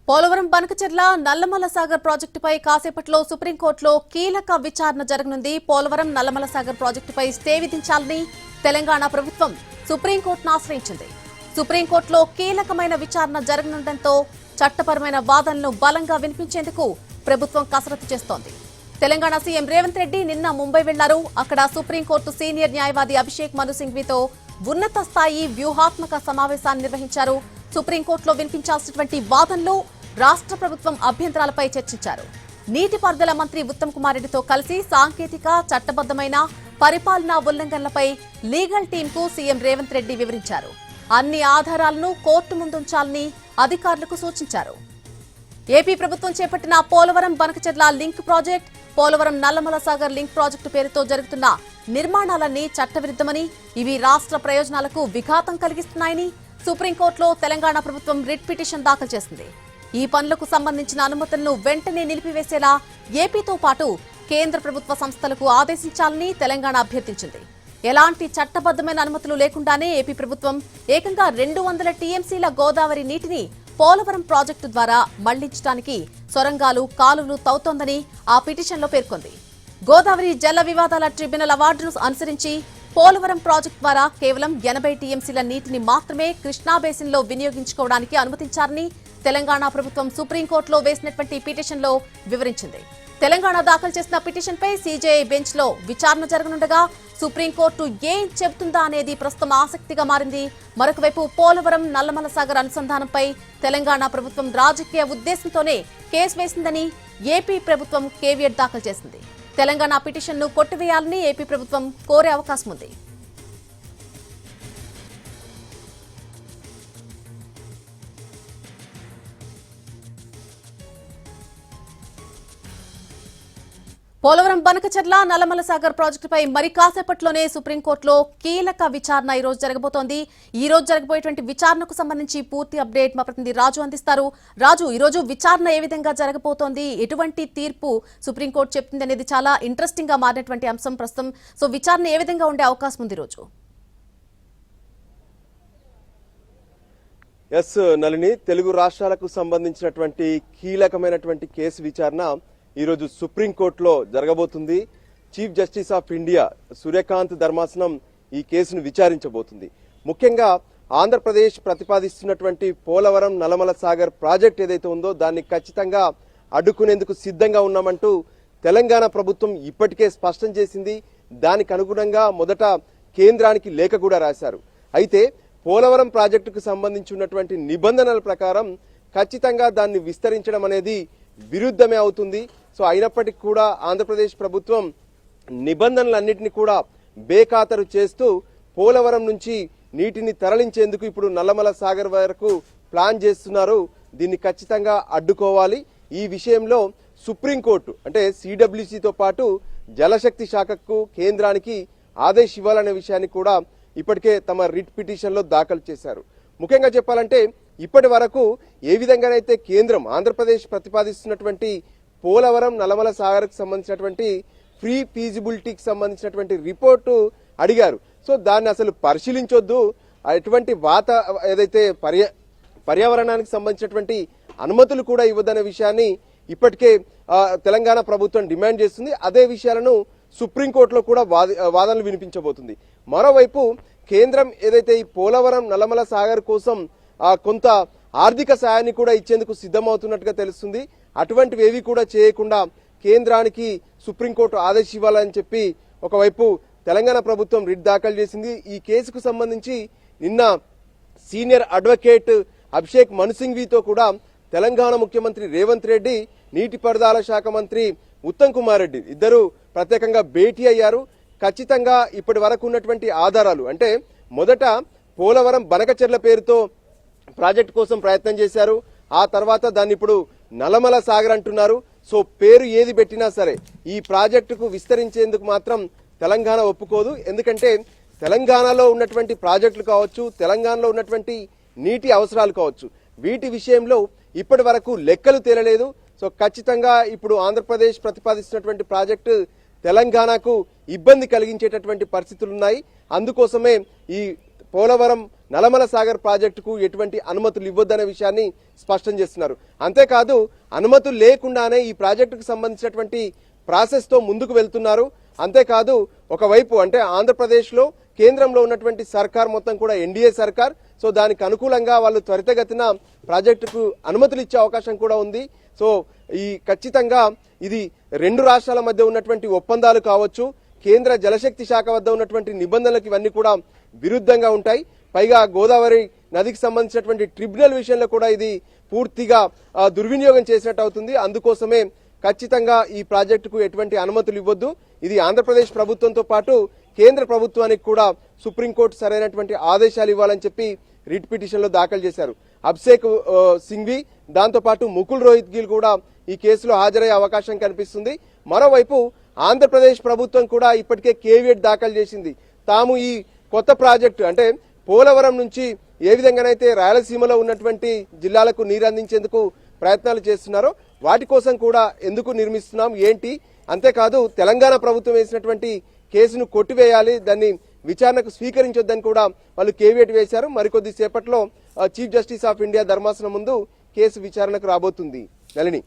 పోలవరం బనకచెర్ల నల్లమల సాగర్ ప్రాజెక్టుపై కాసేపట్లో సుప్రీంకోర్టులో కీలక విచారణ జరగనుంది. పోలవరం నల్లమల సాగర్ ప్రాజెక్టుపై స్టే విధించాలని తెలంగాణ ప్రభుత్వం సుప్రీంకోర్టును ఆశ్రయించింది. సుప్రీంకోర్టులో కీలకమైన విచారణ జరగనుండటంతో చట్టపరమైన వాదనలను బలంగా వినిపించేందుకు ప్రభుత్వం కసరత్తు చేస్తోంది. తెలంగాణ సీఎం రేవంత్ రెడ్డి నిన్న ముంబై వెళ్లారు. అక్కడ సుప్రీంకోర్టు సీనియర్ న్యాయవాది అభిషేక్ మను సింఘ్వీతో ఉన్నత స్థాయి వ్యూహాత్మక సమావేశాన్ని నిర్వహించారు. సుప్రీంకోర్టులో వినిపించాల్సినటువంటి వాదనలు, రాష్ట్ర ప్రభుత్వం అభ్యంతరాలపై చర్చించారు. నీటిపారుదల మంత్రి ఉత్తమ్ కుమార్ రెడ్డితో కలిసి సాంకేతిక, చట్టబద్దమైన పరిపాలనా ఉల్లంఘనలపై లీగల్ టీంకు సీఎం రేవంత్ రెడ్డి వివరించారు. అన్ని ఆధారాలను కోర్టు ముందుంచాలని అధికారులకు సూచించారు. ఏపీ ప్రభుత్వం చేపట్టిన Polavaram Banakacherla link project, Polavaram Nallamala Sagar link project పేరుతో జరుగుతున్న నిర్మాణాలన్నీ చట్టవిరుద్ధమని, ఇవి రాష్ట్ర ప్రయోజనాలకు విఘాతం కలిగిస్తున్నాయని సుప్రీంకోర్టులో తెలంగాణ ప్రభుత్వం రిట్ పిటిషన్ దాఖలు చేసింది. ఈ పనులకు సంబంధించిన అనుమతులను వెంటనే నిలిపివేసేలా ఏపీతో పాటు కేంద్ర ప్రభుత్వ సంస్థలకు ఆదేశించాలని తెలంగాణ అభ్యర్థించింది. ఎలాంటి చట్టబద్దమైన అనుమతులు లేకుండానే ఏపీ ప్రభుత్వం ఏకంగా 200 టీఎంసీల గోదావరి నీటిని పోలవరం ప్రాజెక్టు ద్వారా మళ్లించడానికి సొరంగాలు, కాలువలు తవ్వుతోందని ఆ పిటిషన్లో పేర్కొంది. గోదావరి జల వివాదాల ట్రిబ్యునల్ అవార్డును అనుసరించి పోలవరం ప్రాజెక్టు ద్వారా కేవలం 80 టీఎంసీల నీటిని మాత్రమే కృష్ణా బేసిన్లో వినియోగించుకోవడానికి అనుమతించారని తెలంగాణ ప్రభుత్వం సుప్రీంకోర్టులో వేసినటువంటి పిటిషన్లో వివరించింది. తెలంగాణ దాఖలు చేసిన పిటిషన్పై సీజేఐ బెంచ్లో విచారణ జరగనుండగా సుప్రీంకోర్టు ఏం చెబుతుందా అనేది ప్రస్తుతం ఆసక్తిగా మారింది. మరొకవైపు పోలవరం నల్లమల సాగర్ అనుసంధానంపై తెలంగాణ ప్రభుత్వం రాజకీయ ఉద్దేశంతోనే కేసు వేసిందని ఏపీ ప్రభుత్వం కేవియట్ దాఖలు చేసింది. తెలంగాణ పిటిషన్ను కొట్టివేయాలని ఏపీ ప్రభుత్వం కోరే అవకాశం ఉంది. పోలవరం బనకచెర్ల నల్లమల సాగర్ ప్రాజెక్టుపై మరి కాసేపట్లోనే సుప్రీంకోర్టులో కీలక విచారణ ఈ రోజు జరగబోతోంది. ఈ రోజు జరగబోయేటువంటి విచారణకు సంబంధించి పూర్తి అప్డేట్ మా ప్రతినిధి రాజు అందిస్తారు. రాజు, ఈ రోజు విచారణ ఏ విధంగా జరగబోతోంది, ఎటువంటి తీర్పు సుప్రీంకోర్టు చెప్తుంది అనేది చాలా ఇంట్రెస్టింగ్ గా మారినటువంటి అంశం ప్రస్తుతం. సో విచారణ ఏ విధంగా ఉండే అవకాశం ఉంది రోజు? ఎస్ నళిని, తెలుగు రాష్ట్రాలకు సంబంధించినటువంటి కీలకమైనటువంటి కేసు విచారణ ఈరోజు సుప్రీంకోర్టులో జరగబోతుంది. Chief justice of India Surya Kant ధర్మాసనం ఈ కేసును విచారించబోతుంది. ముఖ్యంగా ఆంధ్రప్రదేశ్ ప్రతిపాదిస్తున్నటువంటి పోలవరం నల్లమల సాగర్ ప్రాజెక్ట్ ఏదైతే ఉందో దాన్ని ఖచ్చితంగా అడ్డుకునేందుకు సిద్ధంగా ఉన్నామంటూ తెలంగాణ ప్రభుత్వం ఇప్పటికే స్పష్టం చేసింది. దానికి అనుగుణంగా మొదట కేంద్రానికి లేఖ కూడా రాశారు. అయితే పోలవరం ప్రాజెక్టుకు సంబంధించి ఉన్నటువంటి నిబంధనల ప్రకారం ఖచ్చితంగా దాన్ని విస్తరించడం అనేది విరుద్ధమే అవుతుంది. సో అయినప్పటికీ కూడా ఆంధ్రప్రదేశ్ ప్రభుత్వం నిబంధనలన్నింటినీ కూడా బేఖాతరు చేస్తూ పోలవరం నుంచి నీటిని తరలించేందుకు ఇప్పుడు నల్లమల సాగర్ వరకు ప్లాన్ చేస్తున్నారు. దీన్ని ఖచ్చితంగా అడ్డుకోవాలి. ఈ విషయంలో సుప్రీంకోర్టు అంటే సిడబ్ల్యూసితో పాటు జలశక్తి శాఖకు, కేంద్రానికి ఆదేశం ఇవ్వాలనే విషయాన్ని కూడా ఇప్పటికే తమ రిట్ పిటిషన్లో దాఖలు చేశారు. ముఖ్యంగా చెప్పాలంటే ఇప్పటి వరకు ఏ విధంగానైతే కేంద్రం ఆంధ్రప్రదేశ్ ప్రతిపాదిస్తున్నటువంటి పోలవరం నల్లమల సాగర్కు సంబంధించినటువంటి ఫ్రీ ఫీజిబిలిటీకి సంబంధించినటువంటి రిపోర్టు అడిగారు. సో దాన్ని అసలు పరిశీలించొద్దు, ఎటువంటి ఏదైతే పర్యావరణానికి సంబంధించినటువంటి అనుమతులు కూడా ఇవ్వదనే విషయాన్ని ఇప్పటికే తెలంగాణ ప్రభుత్వం డిమాండ్ చేస్తుంది. అదే విషయాలను సుప్రీంకోర్టులో కూడా వాదనలు వినిపించబోతుంది. మరోవైపు కేంద్రం ఏదైతే ఈ పోలవరం నల్లమల సాగర్ కోసం కొంత ఆర్థిక సాయాన్ని కూడా ఇచ్చేందుకు సిద్ధమవుతున్నట్టుగా తెలుస్తుంది. అటువంటివేవి కూడా చేయకుండా కేంద్రానికి సుప్రీంకోర్టు ఆదేశం ఇవ్వాలని చెప్పి ఒకవైపు తెలంగాణ ప్రభుత్వం రిట్ దాఖలు చేసింది. ఈ కేసుకు సంబంధించి నిన్న సీనియర్ అడ్వకేట్ అభిషేక్ మను సింఘ్వీతో కూడా తెలంగాణ ముఖ్యమంత్రి రేవంత్ రెడ్డి, నీటిపారుదల శాఖ మంత్రి ఉత్తమ్ కుమార్ రెడ్డి ఇద్దరు ప్రత్యేకంగా భేటీ అయ్యారు. ఖచ్చితంగా ఇప్పటి వరకు ఉన్నటువంటి ఆధారాలు అంటే మొదట పోలవరం బనకచెర్ల పేరుతో ప్రాజెక్టు కోసం ప్రయత్నం చేశారు. ఆ తర్వాత దాన్ని ఇప్పుడు నల్లమల సాగర్ అంటున్నారు. సో పేరు ఏది పెట్టినా సరే ఈ ప్రాజెక్టుకు విస్తరించేందుకు మాత్రం తెలంగాణ ఒప్పుకోదు. ఎందుకంటే తెలంగాణలో ఉన్నటువంటి ప్రాజెక్టులు కావచ్చు, తెలంగాణలో ఉన్నటువంటి నీటి అవసరాలు కావచ్చు, వీటి విషయంలో ఇప్పటి వరకు లెక్కలు తేలలేదు. సో ఖచ్చితంగా ఇప్పుడు ఆంధ్రప్రదేశ్ ప్రతిపాదిస్తున్నటువంటి ప్రాజెక్టు తెలంగాణకు ఇబ్బంది కలిగించేటటువంటి పరిస్థితులు ఉన్నాయి. అందుకోసమే ఈ పోలవరం నల్లమల సాగర్ ప్రాజెక్టుకు ఎటువంటి అనుమతులు ఇవ్వద్దనే విషయాన్ని స్పష్టం చేస్తున్నారు. అంతేకాదు అనుమతులు లేకుండానే ఈ ప్రాజెక్టుకు సంబంధించినటువంటి ప్రాసెస్ తో ముందుకు వెళ్తున్నారు. అంతేకాదు ఒకవైపు అంటే ఆంధ్రప్రదేశ్ లో కేంద్రంలో ఉన్నటువంటి సర్కార్ మొత్తం కూడా ఎన్డీఏ సర్కార్. సో దానికి అనుకూలంగా వాళ్ళు త్వరితగతిన ప్రాజెక్టుకు అనుమతులు ఇచ్చే అవకాశం కూడా ఉంది. సో ఈ ఖచ్చితంగా ఇది రెండు రాష్ట్రాల మధ్య ఉన్నటువంటి ఒప్పందాలు కావచ్చు, కేంద్ర జలశక్తి శాఖ వద్ద ఉన్నటువంటి నిబంధనలకు ఇవన్నీ కూడా విరుద్ధంగా ఉంటాయి. పైగా గోదావరి నదికి సంబంధించినటువంటి ట్రిబ్యునల్ విషయంలో కూడా ఇది పూర్తిగా దుర్వినియోగం చేసినట్టు అవుతుంది. అందుకోసమే ఖచ్చితంగా ఈ ప్రాజెక్టుకు ఎటువంటి అనుమతులు ఇవ్వద్దు. ఇది ఆంధ్రప్రదేశ్ ప్రభుత్వంతో పాటు కేంద్ర ప్రభుత్వానికి కూడా సుప్రీంకోర్టు సరైనటువంటి ఆదేశాలు ఇవ్వాలని చెప్పి రిట్ పిటిషన్ లో దాఖలు చేశారు. అభిషేక్ సింఘ్వి దాంతో పాటు ముకుల్ రోహిత్ గిల్ కూడా ఈ కేసులో హాజరయ్యే అవకాశం కనిపిస్తుంది. మరోవైపు ఆంధ్రప్రదేశ్ ప్రభుత్వం కూడా ఇప్పటికే కేవియట్ దాఖలు చేసింది. తాము ఈ కొత్త ప్రాజెక్టు అంటే పోలవరం నుంచి ఏ విధంగానైతే రాయలసీమలో ఉన్నటువంటి జిల్లాలకు నీరు అందించేందుకు ప్రయత్నాలు చేస్తున్నారో వాటి కోసం కూడా ఎందుకు నిర్మిస్తున్నాం ఏంటి, అంతేకాదు తెలంగాణ ప్రభుత్వం వేసినటువంటి కేసును కొట్టివేయాలి, దాన్ని విచారణకు స్వీకరించొద్దని కూడా వాళ్ళు కేవియట్ వేశారు. మరికొద్ది సేపట్లో చీఫ్ జస్టిస్ ఆఫ్ ఇండియా ధర్మాసనం ముందు కేసు విచారణకు రాబోతుంది. నళిని.